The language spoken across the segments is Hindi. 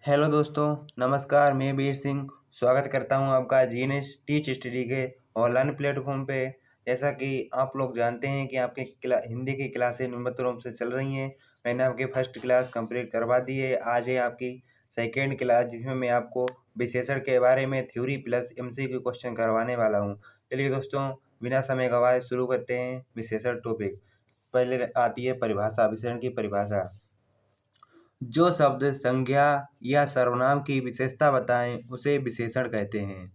हेलो दोस्तों, नमस्कार। मैं वीर सिंह स्वागत करता हूं आपका जीएनएस टीच स्टडी के ऑनलाइन प्लेटफॉर्म पे। जैसा कि आप लोग जानते हैं कि आपके हिंदी की क्लासें नियमित रूप से चल रही हैं। मैंने आपकी फर्स्ट क्लास कंप्लीट करवा दी है। आज है आपकी सेकेंड क्लास, जिसमें मैं आपको विशेषण के बारे में थ्योरी प्लस एमसीक्यू क्वेश्चन करवाने वाला हूँ। चलिए दोस्तों, बिना समय गवाए शुरू करते हैं विशेषण टॉपिक। पहले आती है परिभाषा। विशेषण की परिभाषा: जो शब्द संज्ञा या सर्वनाम की विशेषता बताएं उसे विशेषण कहते हैं,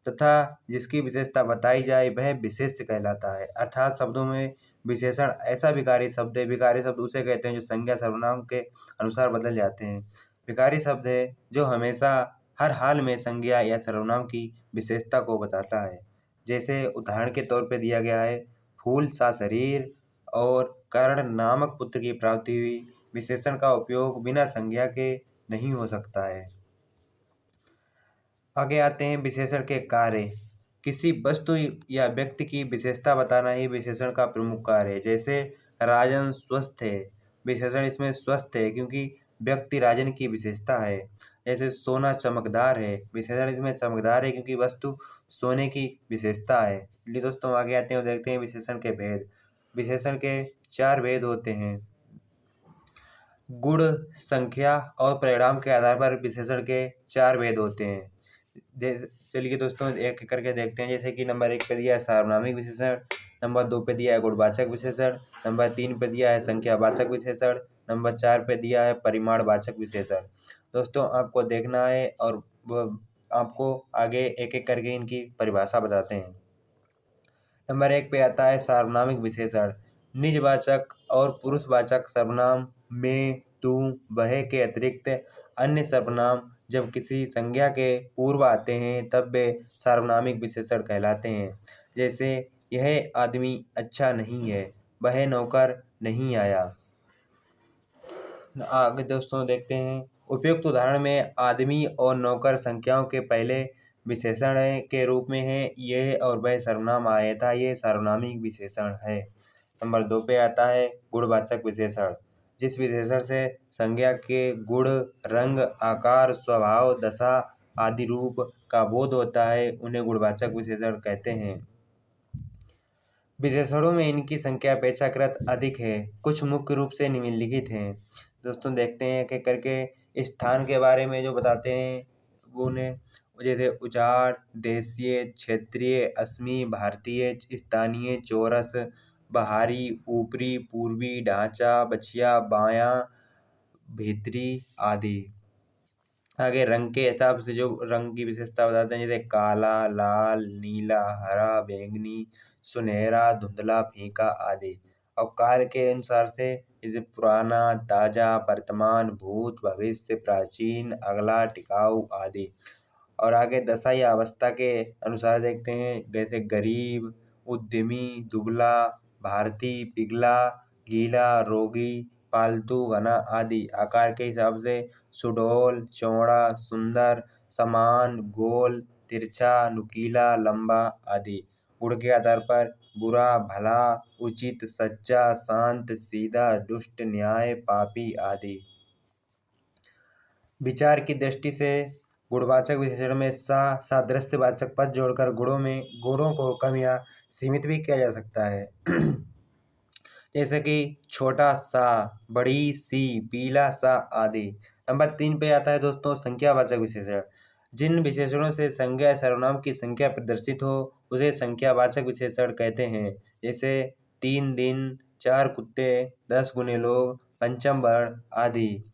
तथा जिसकी विशेषता बताई जाए वह विशेष्य कहलाता है। अर्थात शब्दों में विशेषण ऐसा विकारी शब्द है। विकारी शब्द उसे कहते हैं जो संज्ञा सर्वनाम के अनुसार बदल जाते हैं। विकारी शब्द है जो हमेशा हर हाल में संज्ञा या सर्वनाम की विशेषता को बताता है। जैसे उदाहरण के तौर पर दिया गया है, फूल सा शरीर और कर्ण नामक पुत्र की प्राप्ति हुई। विशेषण का उपयोग बिना संज्ञा के नहीं हो सकता है। आगे आते हैं विशेषण के कार्य। किसी वस्तु या व्यक्ति की विशेषता बताना ही विशेषण का प्रमुख कार्य है। जैसे राजन स्वस्थ है, विशेषण इसमें स्वस्थ है क्योंकि व्यक्ति राजन की विशेषता है। जैसे सोना चमकदार है, विशेषण इसमें चमकदार है क्योंकि वस्तु सोने की विशेषता है। चलिए दोस्तों, आगे आते हैं और देखते हैं विशेषण के भेद। विशेषण के 4 भेद होते हैं। गुण, संख्या और परिणाम के आधार पर विशेषण के 4 भेद होते हैं। चलिए दोस्तों, एक एक करके देखते हैं। जैसे कि नंबर 1 पे दिया है सार्वनामिक विशेषण, नंबर 2 पे दिया है गुणवाचक विशेषण, नंबर 3 पे दिया है संख्यावाचक विशेषण, नंबर 4 पे दिया है परिमाणवाचक विशेषण। दोस्तों, आपको देखना है और आपको आगे एक एक करके इनकी परिभाषा बताते हैं। नंबर 1 पे आता है सार्वनामिक विशेषण। निजवाचक और पुरुषवाचक सर्वनाम में, तू, वह के अतिरिक्त अन्य सर्वनाम जब किसी संज्ञा के पूर्व आते हैं तब वे सार्वनामिक विशेषण कहलाते हैं। जैसे यह आदमी अच्छा नहीं है, वह नौकर नहीं आया। आगे दोस्तों देखते हैं। उपयुक्त उदाहरण में आदमी और नौकर संख्याओं के पहले विशेषण के रूप में है। यह और वह सर्वनाम आया था, ये सार्वनामिक विशेषण है। नंबर 2 पे आता है गुणवाचक विशेषण। जिस विशेषण से संज्ञा के गुण, रंग, आकार, स्वभाव, दशा आदि रूप का बोध होता है उन्हें गुणवाचक विशेषण कहते हैं। विशेषणों में इनकी संख्या अपेक्षाकृत अधिक है। कुछ मुख्य रूप से निम्नलिखित हैं। दोस्तों देखते हैं एक एक करके। स्थान के बारे में जो बताते हैं वो उन्हें, जैसे उजाड़, देशीय, क्षेत्रीय, असमी, भारतीय, स्थानीय, चौरस, बाहरी, ऊपरी, पूर्वी, ढांचा, बछिया, बायां, भीतरी आदि। आगे रंग के हिसाब से जो रंग की विशेषता बताते हैं, जैसे काला, लाल, नीला, हरा, बैंगनी, सुनहरा, धुंधला, फीका आदि। और काल के अनुसार से जैसे पुराना, ताजा, वर्तमान, भूत, भविष्य, प्राचीन, अगला, टिकाऊ आदि। और आगे दशा या अवस्था के अनुसार देखते हैं, जैसे गरीब, उद्यमी, दुबला, भारती, पिघला, गीला, रोगी, पालतू, घना आदि। आकार के हिसाब से सुडौल, चौड़ा, सुंदर, समान, गोल, तिरछा, नुकीला, लंबा आदि। गुण के आधार पर बुरा, भला, उचित, सच्चा, शांत, सीधा, दुष्ट, न्याय, पापी आदि। विचार की दृष्टि से गुणवाचक विशेषण में सादृश्यवाचक पद जोड़कर गुणों को कम या सीमित भी किया जा सकता है। जैसे कि छोटा सा, बड़ी सी, पीला सा आदि। नंबर 3 पे आता है दोस्तों संख्यावाचक विशेषण। जिन विशेषणों से संज्ञा सर्वनाम की संख्या प्रदर्शित हो उसे संख्यावाचक विशेषण कहते हैं। जैसे 3 दिन, 4 कुत्ते, 10 गुने लोग, पंचम वर्ण आदि।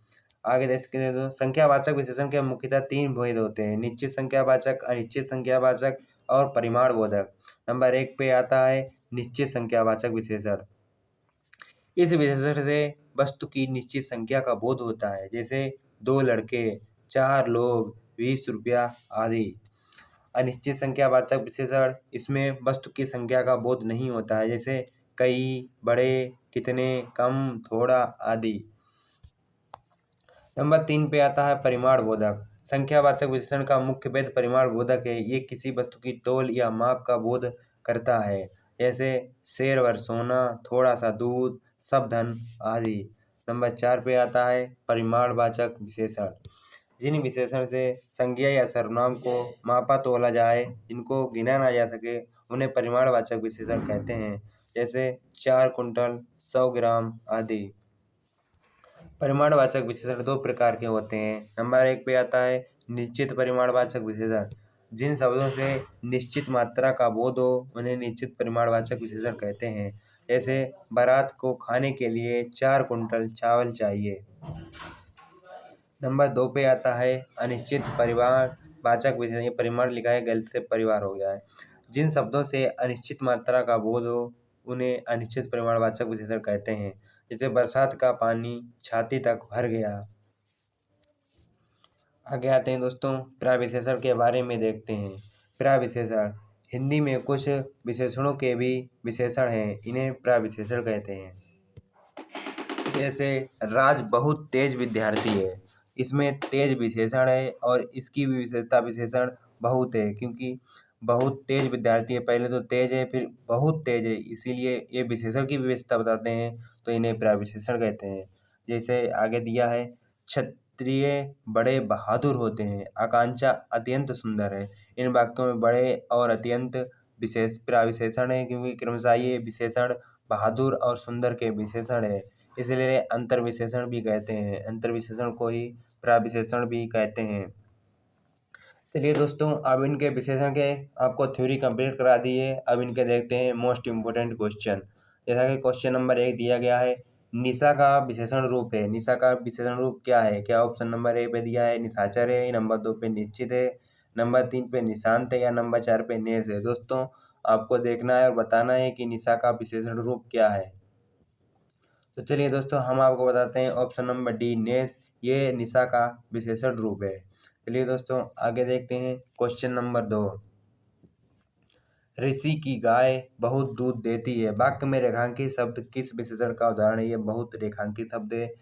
आगे देखते हैं तो संख्यावाचक विशेषण के मुख्यतः 3 भेद होते हैं: निश्चित संख्यावाचक, अनिश्चित संख्यावाचक और परिमाण बोधक। नंबर 1 पे आता है निश्चित संख्यावाचक विशेषण। इस विशेषण से वस्तु की निश्चित संख्या का बोध होता है। जैसे 2 लड़के, 4 लोग, 20 रुपया आदि। अनिश्चित संख्यावाचक विशेषण, इसमें वस्तु की संख्या का बोध नहीं होता है। जैसे कई, बड़े, कितने, कम, थोड़ा आदि। नंबर 3 पे आता है परिमाण बोधक। संख्यावाचक विशेषण का मुख्य भेद परिमाण बोधक है। ये किसी वस्तु की तौल या माप का बोध करता है। जैसे शेर भर सोना, थोड़ा सा दूध, सब धन आदि। नंबर 4 पे आता है परिमाणवाचक विशेषण। जिन विशेषण से संज्ञा या सर्वनाम को मापा तोला जाए, जिनको गिना ना जा सके, उन्हें परिमाणवाचक विशेषण कहते हैं। जैसे 4 कुंटल, 100 ग्राम आदि। परिमाणवाचक विशेषण दो प्रकार के होते हैं। नंबर 1 पे आता है निश्चित परिमाणवाचक विशेषण। जिन शब्दों से निश्चित मात्रा का बोध हो, उन्हें निश्चित परिमाणवाचक विशेषण कहते हैं। जैसे बारात को खाने के लिए 4 कुंटल चावल चाहिए। नंबर 2 पे आता है अनिश्चित परिमाणवाचक विशेषण। ये परिमाण लिखा है, गलती से परिवार हो गया है। जिन शब्दों से अनिश्चित मात्रा का बोध हो, उन्हें अनिश्चित परिमाणवाचक विशेषण कहते हैं। जैसे बरसात का पानी छाती तक भर गया। आगे आते हैं दोस्तों, प्रविशेषण के बारे में देखते हैं। प्रविशेषण हिंदी में कुछ विशेषणों के भी विशेषण हैं, इन्हें प्रविशेषण कहते हैं। जैसे राज बहुत तेज विद्यार्थी है, इसमें तेज विशेषण है और इसकी भी विशेषता विशेषण बहुत है, क्योंकि बहुत तेज विद्यार्थी है। पहले तो तेज है, फिर बहुत तेज है, इसीलिए ये विशेषण की विशेषता बताते हैं, तो इन्हें प्रविशेषण कहते हैं। जैसे आगे दिया है क्षत्रिय बड़े बहादुर होते हैं, आकांक्षा अत्यंत सुंदर है। इन वाक्यों में बड़े और अत्यंत विशेष प्रविशेषण है, क्योंकि क्रमशः ये विशेषण बहादुर और सुंदर के विशेषण है, इसलिए अंतर विशेषण भी कहते हैं। अंतर विशेषण को ही प्रविशेषण भी कहते हैं। चलिए दोस्तों, अब इनके विशेषण के आपको थ्योरी कंप्लीट करा दी है। अब इनके देखते हैं मोस्ट इम्पोर्टेंट क्वेश्चन। जैसा कि क्वेश्चन नंबर 1 दिया गया है, निशा का विशेषण रूप है। निशा का विशेषण रूप क्या है? क्या ऑप्शन नंबर ए पे दिया है निशाचर है, नंबर 2 पे निश्चित है, नंबर 3 पे निशांत है, या नंबर 4 पे नेस है? दोस्तों, आपको देखना है और बताना है कि निशा का विशेषण रूप क्या है। तो चलिए दोस्तों, हम आपको बताते हैं ऑप्शन नंबर डी नेस, ये निशा का विशेषण रूप है। चलिए दोस्तों, आगे देखते हैं क्वेश्चन नंबर 2। ऋषि की गाय बहुत दूध देती है, वाक्य में रेखांकित शब्द किस विशेषण का उदाहरण है? ये बहुत रेखांकित शब्द है,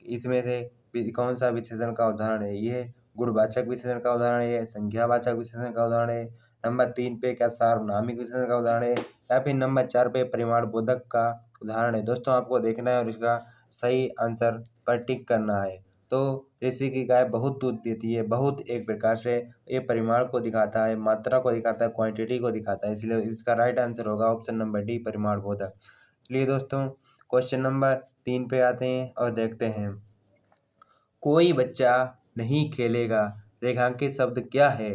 इसमें से कौन सा विशेषण का उदाहरण है? ये गुणवाचक विशेषण का उदाहरण है, संज्ञावाचक विशेषण का उदाहरण है, नंबर 3 पे क्या सार्वनामिक विशेषण का उदाहरण है, या फिर नंबर 4 पे परिमाण बोधक का उदाहरण है? दोस्तों, आपको देखना है और इसका सही आंसर पर टिक करना है। तो ऋषि की गाय बहुत दूध देती है, बहुत एक प्रकार से ये परिमाण को दिखाता है, मात्रा को दिखाता है, क्वांटिटी को दिखाता है, इसलिए इसका राइट आंसर होगा ऑप्शन नंबर डी परिमाण बोधक। चलिए दोस्तों, क्वेश्चन नंबर 3 पे आते हैं और देखते हैं। कोई बच्चा नहीं खेलेगा, रेखांकित शब्द क्या है?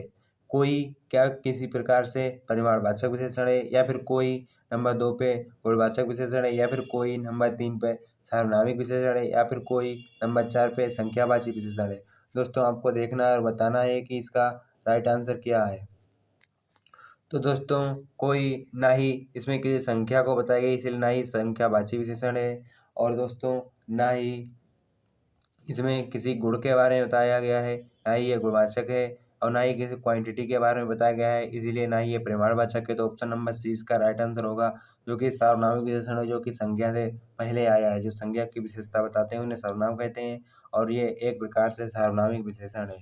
कोई क्या किसी प्रकार से परिमाणवाचक विशेषण है, या फिर कोई नंबर 2 पे गुणवाचक विशेषण है, या फिर कोई नंबर 3 पे सार्वनामिक विशेषण है, या फिर कोई नंबर 4 पे संख्यावाची विशेषण है? दोस्तों, आपको देखना है और बताना है कि इसका राइट आंसर क्या है। तो दोस्तों, कोई ना ही इसमें किसी संख्या को बताई गई, इसलिए ना ही संख्यावाची विशेषण है, और दोस्तों ना ही इसमें किसी गुण के बारे में बताया गया है, ना ही ये गुणवाचक है, और ना ही किसी क्वांटिटी के बारे में बताया गया है, इसीलिए ना ही ये परिमाणवाचक है। तो ऑप्शन नंबर सी इसका राइट आंसर होगा, जो कि सार्वनामिक विशेषण है, जो कि संज्ञा से पहले आया है। जो संज्ञा की विशेषता बताते हैं उन्हें सर्वनाम कहते हैं, और ये एक प्रकार से सार्वनामिक विशेषण है।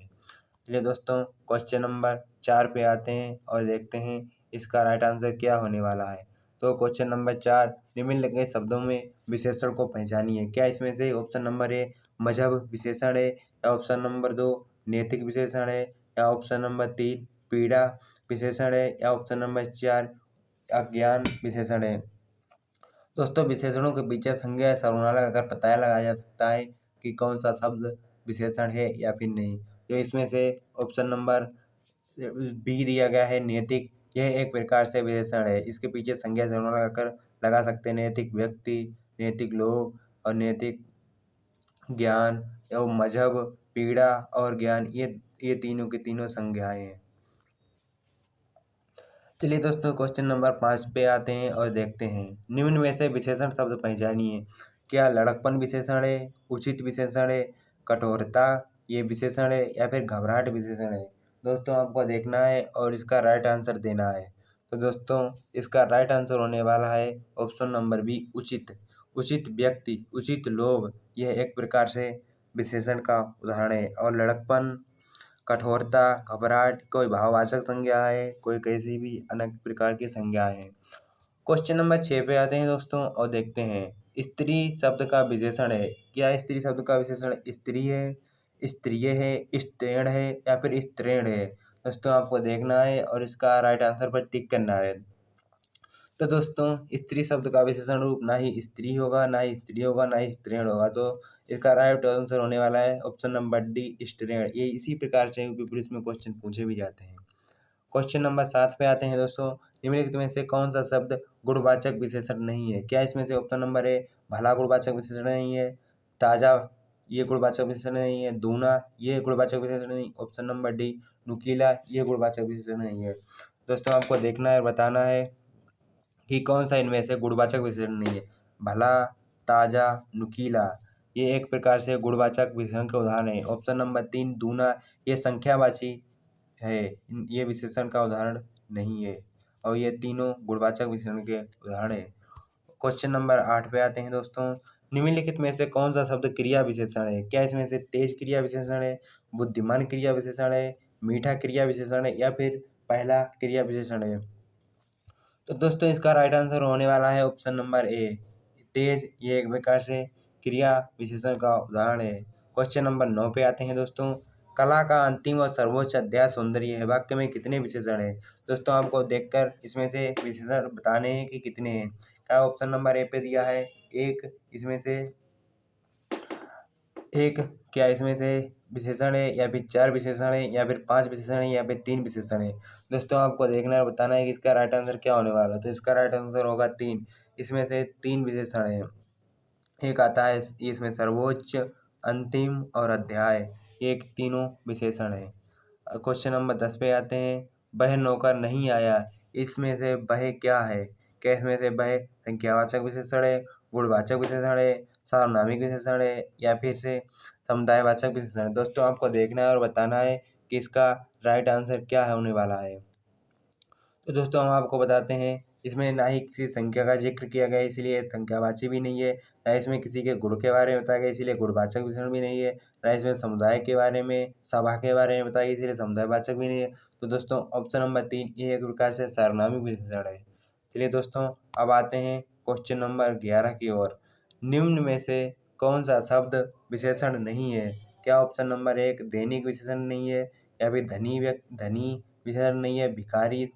चलिए दोस्तों, क्वेश्चन नंबर 4 पे आते हैं और देखते हैं इसका राइट आंसर क्या होने वाला है। तो क्वेश्चन नंबर 4, निम्नलिखित शब्दों में विशेषण को पहचानिए। क्या इसमें से ऑप्शन नंबर ए मजहब विशेषण है, या ऑप्शन नंबर 2 नैतिक विशेषण है, या ऑप्शन नंबर 3 पीड़ा विशेषण है, या ऑप्शन नंबर 4 अज्ञान विशेषण है? दोस्तों, विशेषणों के पीछे संज्ञा या सर्वनाम लगाकर पता लगाया जा सकता है कि कौन सा शब्द विशेषण है या फिर नहीं। तो इसमें से ऑप्शन नंबर बी दिया गया है नैतिक, यह एक प्रकार से विशेषण है। इसके पीछे संज्ञा सर्वनाम लगाकर लगा सकते हैं, नैतिक व्यक्ति, नैतिक लोग, और नैतिक ज्ञान, और मजहब, पीड़ा और ज्ञान, ये तीनों की तीनों संज्ञाएं हैं। चलिए दोस्तों, क्वेश्चन नंबर 5 पे आते हैं और देखते हैं। निम्न में से विशेषण शब्द पहचानिए। क्या लड़कपन विशेषण है, उचित विशेषण है, कठोरता ये विशेषण है, या फिर घबराहट विशेषण है? दोस्तों, आपको देखना है और इसका राइट आंसर देना है। तो दोस्तों, इसका राइट आंसर होने वाला है ऑप्शन नंबर बी उचित। उचित व्यक्ति, उचित लोग, यह एक प्रकार से विशेषण का उदाहरण है, और लड़कपन, कठोरता, घबराहट कोई भाववाचक संज्ञा है, कोई कैसी भी अनेक प्रकार की संज्ञाएं हैं। क्वेश्चन नंबर 6 पे आते हैं दोस्तों और देखते हैं। स्त्री शब्द का विशेषण है। क्या स्त्री शब्द का विशेषण स्त्री है, स्त्रीय है, स्त्रीण है या फिर स्त्रीण है। दोस्तों आपको देखना है और इसका राइट आंसर पर टिक करना है। तो दोस्तों स्त्री शब्द का विशेषण रूप ना ही स्त्री होगा, ना ही स्त्री होगा, ना ही स्त्रीण होगा। तो इसका राइट आंसर होने वाला है ऑप्शन नंबर डी, स्त्रीण। ये इसी प्रकार से यूपी पुलिस में क्वेश्चन पूछे भी जाते हैं। क्वेश्चन नंबर 7 पे आते हैं दोस्तों। निम्नलिखित में से कौन सा शब्द गुणवाचक विशेषण नहीं है? क्या इसमें से ऑप्शन नंबर ए भला गुणवाचक विशेषण नहीं है, ताजा ये गुणवाचक विशेषण नहीं है, दूना ये गुणवाचक विशेषण नहीं, ऑप्शन नंबर डी नुकीला ये गुणवाचक विशेषण नहीं है। दोस्तों आपको देखना है और बताना है कि कौन सा इनमें से गुणवाचक विशेषण नहीं है। भला, ताजा, नुकीला ये एक प्रकार से गुणवाचक विशेषण के उदाहरण है। ऑप्शन नंबर 3 दूना ये संख्यावाची है, ये विशेषण का उदाहरण नहीं है और ये तीनों गुणवाचक विशेषण के उदाहरण है। क्वेश्चन नंबर 8 पे आते हैं दोस्तों। निम्नलिखित में से कौन सा शब्द क्रिया विशेषण है? क्या इसमें से तेज क्रिया विशेषण है, बुद्धिमान क्रिया विशेषण है, मीठा क्रिया विशेषण है या फिर पहला क्रिया विशेषण है? तो दोस्तों इसका राइट आंसर होने वाला है ऑप्शन नंबर ए तेज। ये एक प्रकार से क्रिया विशेषण का उदाहरण है। क्वेश्चन नंबर 9 पे आते हैं दोस्तों। कला का अंतिम और सर्वोच्च अध्याय सौंदर्य है, वाक्य में कितने विशेषण हैं? दोस्तों आपको देखकर इसमें से विशेषण बताने हैं कि कितने हैं। क्या ऑप्शन नंबर ए पे दिया है एक, इसमें से एक क्या इसमें से विशेषण है या फिर 4 विशेषण है या फिर 5 विशेषण है या फिर 3 विशेषण है? दोस्तों आपको देखना है और बताना है कि इसका राइट आंसर क्या होने वाला है। तो इसका राइट आंसर होगा 3। इसमें से 3 विशेषण है। एक आता है इसमें सर्वोच्च, अंतिम और अध्याय, ये तीनों विशेषण है। क्वेश्चन नंबर 10 पे आते हैं। वह नौकर नहीं आया, इसमें से वह क्या है? क्या इसमें से वह संख्यावाचक विशेषण है, गुणवाचक विशेषण है, सार्वनामिक विशेषण है या फिर से समुदायवाचक विशेषण है? दोस्तों आपको देखना है और बताना है कि इसका राइट आंसर क्या होने वाला है। तो दोस्तों हम आपको बताते हैं इसमें ना ही किसी संख्या का जिक्र किया गया इसलिए संख्यावाची भी नहीं है, ना इसमें किसी के गुण के बारे में बताया गया इसलिए गुणवाचक विशेषण भी नहीं है, ना इसमें समुदाय के बारे में सभा के बारे में बताया गया इसलिए समुदायवाचक भी नहीं है। तो दोस्तों ऑप्शन नंबर 3 ये एक प्रकार से सार्वनामिक विशेषण है। चलिए दोस्तों अब आते हैं क्वेश्चन नंबर 11 की ओर। निम्न में से कौन सा शब्द विशेषण नहीं है? क्या ऑप्शन नंबर 1 दैनिक विशेषण नहीं है या फिर धनी विशेषण नहीं है, भिखारी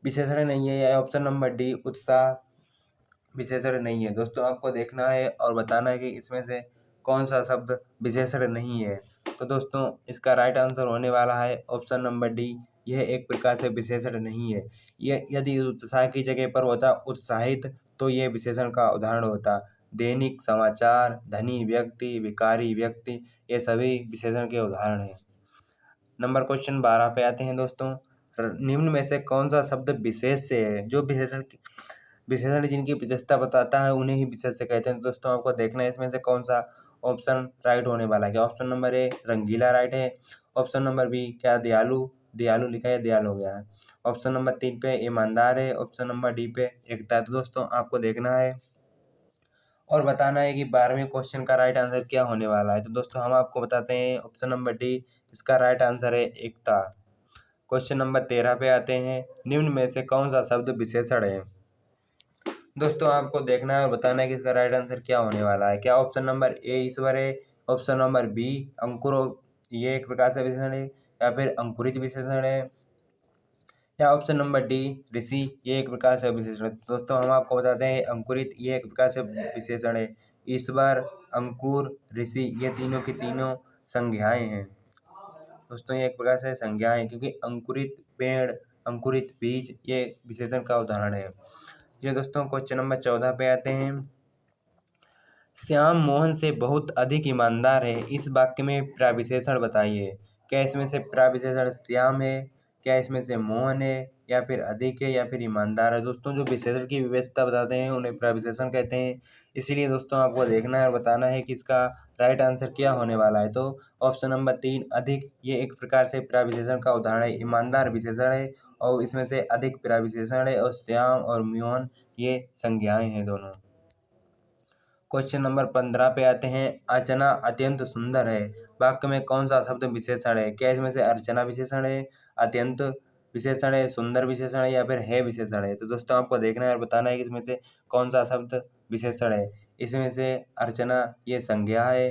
विशेषण नहीं है या ऑप्शन नंबर डी उत्साह विशेषण नहीं है? दोस्तों आपको देखना है और बताना है कि इसमें से कौन सा शब्द विशेषण नहीं है। तो दोस्तों इसका राइट आंसर होने वाला है ऑप्शन नंबर डी यह एक प्रकार से विशेषण नहीं है। यह यदि उत्साह की जगह पर होता उत्साहित तो यह विशेषण का उदाहरण होता। दैनिक, समाचार, धनी व्यक्ति, भिखारी व्यक्ति ये सभी विशेषण के उदाहरण हैं। नंबर क्वेश्चन 12 पे आते हैं दोस्तों। निम्न में से कौन सा शब्द विशेष से है? जो विशेषण जिनकी विशेषता बताता है उन्हें ही विशेष से कहते हैं। तो दोस्तों आपको देखना है इसमें से कौन सा ऑप्शन राइट होने वाला है। क्या ऑप्शन नंबर ए रंगीला राइट है, ऑप्शन नंबर बी क्या दयालु, दयालु लिखा है दयालु हो गया है, ऑप्शन नंबर 3 पे ईमानदार है, ऑप्शन नंबर डी पे एकता है। तो दोस्तों आपको देखना है और बताना है कि 12वें क्वेश्चन का राइट आंसर क्या होने वाला है। तो दोस्तों हम आपको बताते हैं ऑप्शन नंबर डी इसका राइट आंसर है एकता। क्वेश्चन नंबर 13 पे आते हैं। निम्न में से कौन सा शब्द विशेषण है? दोस्तों आपको देखना है और बताना है कि इसका राइट आंसर क्या होने वाला है। क्या ऑप्शन नंबर ए ईश्वर है, ऑप्शन नंबर बी अंकुर ये एक प्रकार से विशेषण है या फिर अंकुरित विशेषण है या ऑप्शन नंबर डी ऋषि ये एक प्रकार से विशेषण है। दोस्तों हम आपको बताते हैं अंकुरित ये एक प्रकार से विशेषण है। ईश्वर, अंकुर, ऋषि ये तीनों की तीनों संज्ञाएं हैं। दोस्तों ये एक प्रकार से संज्ञाएं क्योंकि अंकुरित पेड़, अंकुरित बीज ये विशेषण का उदाहरण है। ये दोस्तों क्वेश्चन नंबर 14 पे आते हैं। श्याम मोहन से बहुत अधिक ईमानदार है, इस वाक्य में प्रविशेषण बताइए। क्या इसमें से प्रविशेषण श्याम है, क्या इसमें से मोहन है या फिर अधिक है या फिर ईमानदार है? दोस्तों जो विशेषण की विशेषता बताते हैं उन्हें प्रविशेषण कहते हैं। इसीलिए दोस्तों आपको देखना है और बताना है कि इसका राइट आंसर क्या होने वाला है। तो ऑप्शन नंबर 3 अधिक ये एक प्रकार से प्रविशेषण का उदाहरण है, ईमानदार विशेषण है और इसमें से अधिक प्रविशेषण है और श्याम और मोहन ये संज्ञाएं हैं दोनों। क्वेश्चन नंबर 15 पे आते हैं। अर्चना अत्यंत सुंदर है, वाक्य में कौन सा शब्द विशेषण है? क्या इसमें से अर्चना विशेषण है, अत्यंत विशेषण है, सुंदर विशेषण है या फिर है विशेषण है? तो दोस्तों आपको देखना है और बताना है कि इसमें से कौन सा शब्द विशेषण है। इसमें से अर्चना ये संज्ञा है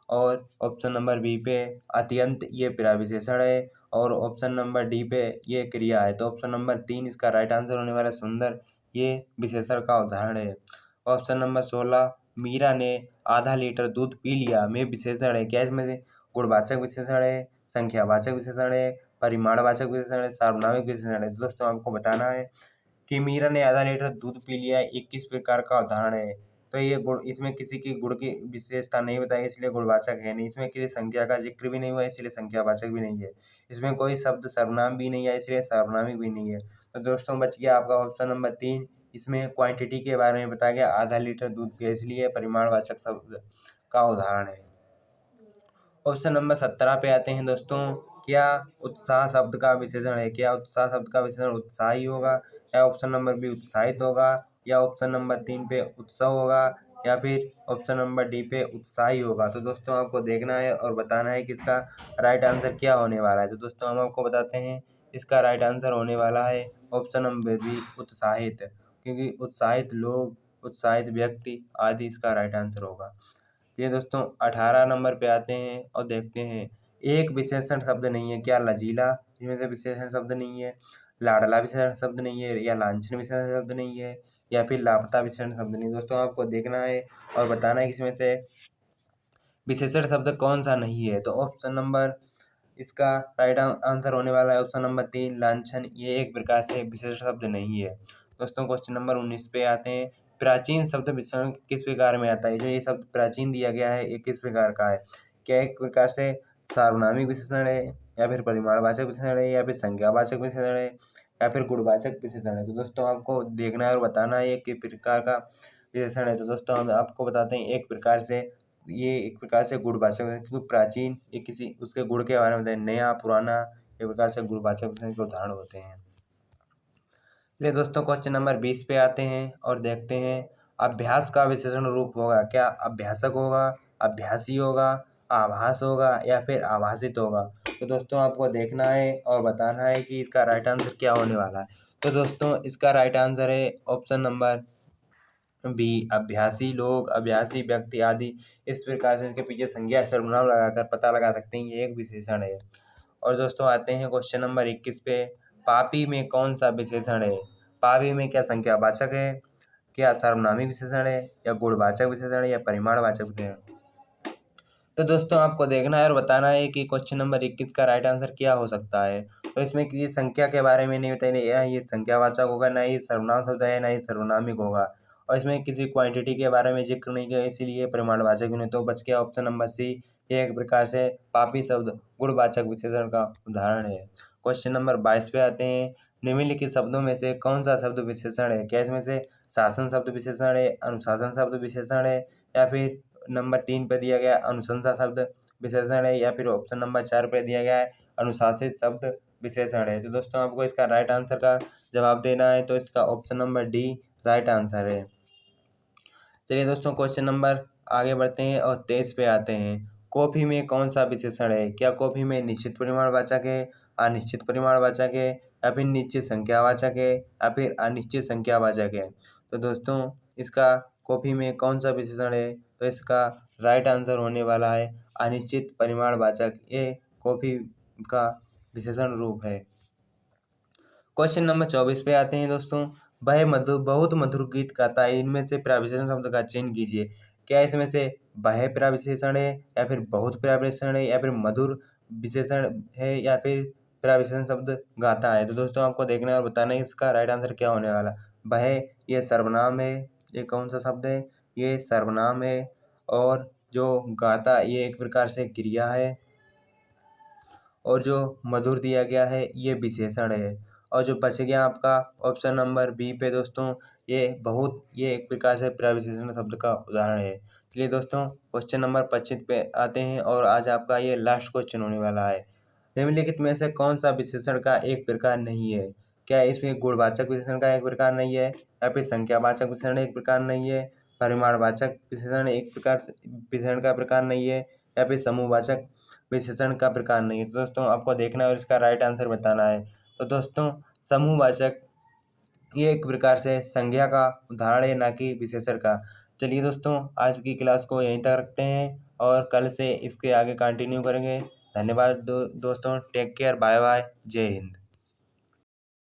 और ऑप्शन नंबर बी पे अत्यंत ये क्रिया विशेषण है, और ऑप्शन नंबर डी पे ये क्रिया है। तो ऑप्शन नंबर 3 इसका राइट आंसर होने वाला है। सुंदर ये विशेषण का उदाहरण है। ऑप्शन नंबर 16 मीरा ने आधा लीटर दूध पी लिया में विशेषण है। क्या इसमें से गुणवाचक विशेषण है, संख्यावाचक विशेषण है, परिमाणवाचक विशेषण है, सार्वनामिक विशेषण है। तो दोस्तों आपको बताना है कि मीरा ने आधा लीटर दूध पी लिया एक किस प्रकार का उदाहरण है। तो ये गुण, इसमें किसी की गुण की विशेषता नहीं बताई, इसलिए गुणवाचक है नहीं। इसमें किसी संख्या का जिक्र भी नहीं हुआ, इसलिए संख्यावाचक भी नहीं है। इसमें कोई शब्द सर्वनाम भी नहीं है, इसलिए सर्वनामिक भी नहीं है। तो दोस्तों बच गया आपका ऑप्शन नंबर 3। इसमें क्वांटिटी के बारे में बताया गया, आधा लीटर दूध पिया, इसलिए परिमाणवाचक शब्द का उदाहरण है। ऑप्शन नंबर 17 पे आते हैं दोस्तों। क्या उत्साह शब्द का विशेषण है? क्या उत्साह शब्द का विशेषण उत्साही होगा, या ऑप्शन नंबर बी उत्साहित होगा, या ऑप्शन नंबर 3 पे उत्सव होगा, या फिर ऑप्शन नंबर डी पे उत्साही होगा? तो दोस्तों आपको देखना है और बताना है कि इसका राइट आंसर क्या होने वाला है। तो दोस्तों हम आपको बताते हैं, इसका राइट आंसर होने वाला है ऑप्शन नंबर बी उत्साहित, क्योंकि उत्साहित लोग, उत्साहित व्यक्ति आदि इसका राइट आंसर होगा। ये दोस्तों 18 नंबर पे आते हैं और देखते हैं, एक विशेषण शब्द नहीं है। क्या लचीला इसमें से विशेषण शब्द नहीं है, लाडला विशेषण शब्द नहीं है, या लांछन विशेषण शब्द नहीं है, या फिर लापता विशेषण शब्द नहीं। दोस्तों आपको देखना है और बताना है कि इसमें से विशेषण शब्द कौन सा नहीं है। तो ऑप्शन नंबर इसका राइट आंसर होने वाला है ऑप्शन नंबर 3 लांछन, ये एक प्रकार से विशेष शब्द नहीं है। दोस्तों क्वेश्चन नंबर 19 पे आते हैं। प्राचीन शब्द विशेषण किस प्रकार में आता है? जो ये शब्द प्राचीन दिया गया है ये किस प्रकार का है? क्या एक प्रकार से सार्वनामिक विशेषण है, या फिर परिमाणवाचक विशेषण है, या फिर संज्ञावाचक विशेषण है, या फिर गुणवाचक विशेषण है? तो दोस्तों आपको देखना है और बताना है ये किस प्रकार का विशेषण है। तो दोस्तों हम आपको बताते हैं, एक प्रकार से ये एक प्रकार से गुणवाचक है, क्योंकि प्राचीन ये किसी उसके गुण के बारे में बताए, नया पुराना एक प्रकार से गुणवाचक विशेषण के उदाहरण होते हैं। चलिए दोस्तों क्वेश्चन नंबर 20 पे आते हैं और देखते हैं, अभ्यास का विशेषण रूप होगा। क्या अभ्यासक होगा, अभ्यासी होगा, आभास होगा, या फिर आभासित होगा? तो दोस्तों आपको देखना है और बताना है कि इसका राइट आंसर क्या होने वाला है। तो दोस्तों इसका राइट आंसर है ऑप्शन नंबर बी अभ्यासी लोग, अभ्यासी व्यक्ति आदि। इस प्रकार से इसके पीछे संज्ञा सर्वनाम लगाकर पता लगा सकते हैं ये एक विशेषण है। और दोस्तों आते हैं क्वेश्चन नंबर 21 पे, पापी में कौन सा विशेषण है? पापी में क्या संख्यावाचक है, क्या सर्वनामिक विशेषण है, या गुणवाचक विशेषण है, या परिमाणवाचक विशेषण? तो दोस्तों आपको देखना है और बताना है कि क्वेश्चन नंबर 21 का राइट आंसर क्या हो सकता है। तो इसमें किसी संख्या के बारे में नहीं बताया, ये संख्यावाचक होगा, ना ही सर्वनाम शब्द है, ना ही सर्वनामिक होगा, और इसमें किसी क्वांटिटी के बारे में जिक्र नहीं किया, इसीलिए परिमाणवाचक नहीं। तो बच गया ऑप्शन नंबर सी, ये एक प्रकार से पापी शब्द गुणवाचक विशेषण का उदाहरण है। क्वेश्चन नंबर 22 पे आते हैं। निम्नलिखित शब्दों में से कौन सा शब्द विशेषण है? क्या इसमें से शासन शब्द विशेषण है, अनुशासन शब्द विशेषण है, या फिर नंबर 3 पे दिया गया अनुशंसा शब्द विशेषण है, या फिर ऑप्शन नंबर 4 पे दिया गया है अनुशासित शब्द विशेषण है? तो दोस्तों आपको इसका राइट आंसर का जवाब देना है, तो इसका option number D right answer है। चलिए दोस्तों क्वेश्चन नंबर आगे बढ़ते हैं और 23 पे आते हैं। कॉफी में कौन सा विशेषण है? क्या कॉफी में निश्चित परिमाणवाचक है, अनिश्चित परिमाणवाचक है, या फिर निश्चित संख्यावाचक है, या फिर अनिश्चित संख्यावाचक है? तो दोस्तों इसका कॉफी में कौन सा विशेषण है? तो इसका राइट आंसर होने वाला है अनिश्चित परिमाणवाचक, ये कॉफी का विशेषण रूप है। क्वेश्चन नंबर 24 पे आते हैं दोस्तों। वह मधुर बहुत मधुर गीत गाता है, इनमें से प्रविशेषण शब्द का चयन कीजिए। क्या इसमें से वह प्रविशेषण है, या फिर बहुत प्रविशेषण है, या फिर मधुर विशेषण है, या फिर प्रविशेषण शब्द गाता है? तो दोस्तों आपको देखना है और बताना है इसका राइट आंसर क्या होने वाला। वह ये सर्वनाम है, ये कौन सा शब्द है? ये सर्वनाम है। और जो गाता ये एक प्रकार से क्रिया है, और जो मधुर दिया गया है ये विशेषण है। और जो बच गया आपका ऑप्शन नंबर बी पे दोस्तों, ये बहुत, ये एक प्रकार से प्रविशेषण शब्द का उदाहरण है। चलिए दोस्तों क्वेश्चन नंबर 25 पे आते हैं और आज आपका ये लास्ट क्वेश्चन होने वाला है। निम्नलिखित में से कौन सा विशेषण का एक प्रकार नहीं है? क्या इसमें गुणवाचक विशेषण का एक प्रकार नहीं है, या फिर संख्यावाचक विशेषण एक प्रकार नहीं है, परिमाणवाचक विशेषण एक प्रकार विशेषण का प्रकार नहीं है, या फिर समूहवाचक विशेषण का प्रकार नहीं है? तो दोस्तों आपको देखना है और इसका राइट आंसर बताना है। तो दोस्तों समूहवाचक ये एक प्रकार से संज्ञा का उदाहरण है, ना कि विशेषण का। चलिए दोस्तों आज की क्लास को यहीं तक रखते हैं। और कल से इसके आगे कंटिन्यू करेंगे। धन्यवाद दोस्तों, टेक केयर, बाय बाय, जय हिंद।